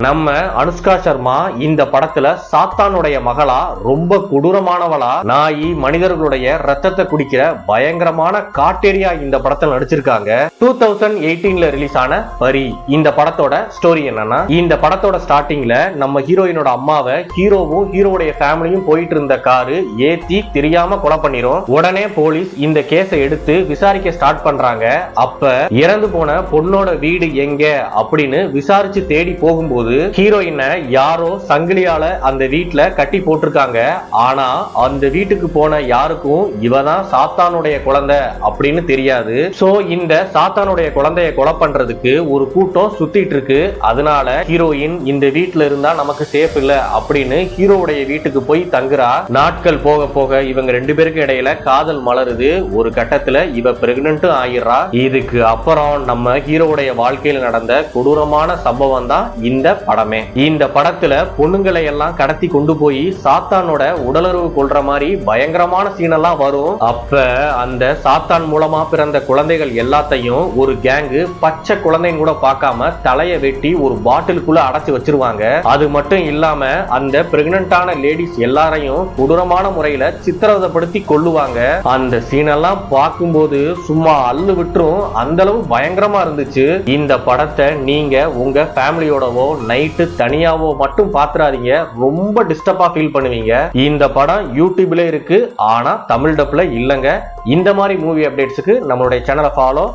நம்ம அனுஷ்கா சர்மா இந்த படத்துல சாத்தானுடைய மகளா, ரொம்ப கொடூரமானவளா, நாய் மனிதர்களுடைய ரத்தத்தை குடிக்கிற பயங்கரமான காட்டேரியா இந்த படத்துல நடிச்சிருக்காங்க. 2018ல ரிலீஸ் ஆன பரி இந்த படத்தோட ஸ்டோரி என்னன்னா, இந்த படத்தோட ஸ்டார்டிங்ல நம்ம ஹீரோயினோட அம்மாவை ஹீரோவும் ஹீரோடைய ஃபேமிலியும் போயிட்டு இருந்த காரு ஏத்தி தெரியாம கொலை பண்ணிரும். உடனே போலீஸ் இந்த கேஸை எடுத்து விசாரிக்க ஸ்டார்ட் பண்றாங்க. அப்ப இறந்து போன பொண்ணோட வீடு எங்க அப்படின்னு விசாரிச்சு தேடி போகும்போது ஹீரோயினை யாரோ சங்கிலியால அந்த வீட்டுல கட்டி போட்டிருக்காங்க. ஆனா அந்த வீட்டுக்கு போன யாருக்கும் இவதான் சாத்தானுடைய குழந்தை அப்படின்னு தெரியாது. சோ இந்த சாத்தானுடைய குழந்தைய கொலை பண்றதுக்கு ஒரு கூட்டம் சுத்திட்டு இருக்கு. அதனால ஹீரோயின் இந்த வீட்டுல இருந்தா நமக்கு சேஃப் இல்ல அப்படின்னு ஹீரோவுடைய வீட்டுக்கு போய் தங்குறா. நாட்கள் போக போக இவங்க ரெண்டு பேருக்கு இடையில காதல் மலருது. ஒரு கட்டத்துல இவ பிரெக்னன்ட்டும் ஆயிடுறா. இதுக்கு அப்புறம் நம்ம ஹீரோவுடைய வாழ்க்கையில நடந்த கொடூரமான சம்பவம் தான் இந்த படமே. இந்த படத்துல பொண்ணுங்களை எல்லாம் கடத்தி கொண்டு போய் சாத்தானோட உடலுறவு கொள்ற மாதிரி பயங்கரமான சீன் எல்லாம் வரும். அப்ப அந்த சாத்தான் மூலமா பிறந்த குழந்தைகள் எல்லாத்தையும் ஒரு கேங்கு பச்சை குழந்தைன்னு கூட பார்க்காம தலைய வெட்டி ஒரு பாட்டிலுக்குள்ள அடைச்சு வச்சிருவாங்க. அது மட்டும் இல்லாம அந்த பிரெக்னன்டான லேடிஸ் எல்லாரையும் கொடூரமான முறையில சித்திரவதைப்படுத்தி கொல்லுவாங்க. அந்த சீன் எல்லாம் பார்க்கும்போது சும்மா அள்ளு விட்டுரும். அந்த அளவு பயங்கரமா இருந்துச்சு. இந்த படத்தை நீங்க உங்க ஃபேமிலியோடவோ நைட்டு தனியாவோ மட்டும் பாத்துறாதீங்க. ரொம்ப டிஸ்டர்பா ஃபீல் பண்ணுவீங்க. இந்த படம் யூடியூப்ல இருக்கு, ஆனா தமிழ் டப்ல இல்லங்க. இந்த மாதிரி மூவி அப்டேட்ஸ்க்கு நம்மளுடைய சேனலை ஃபாலோ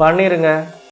பண்ணிருங்க.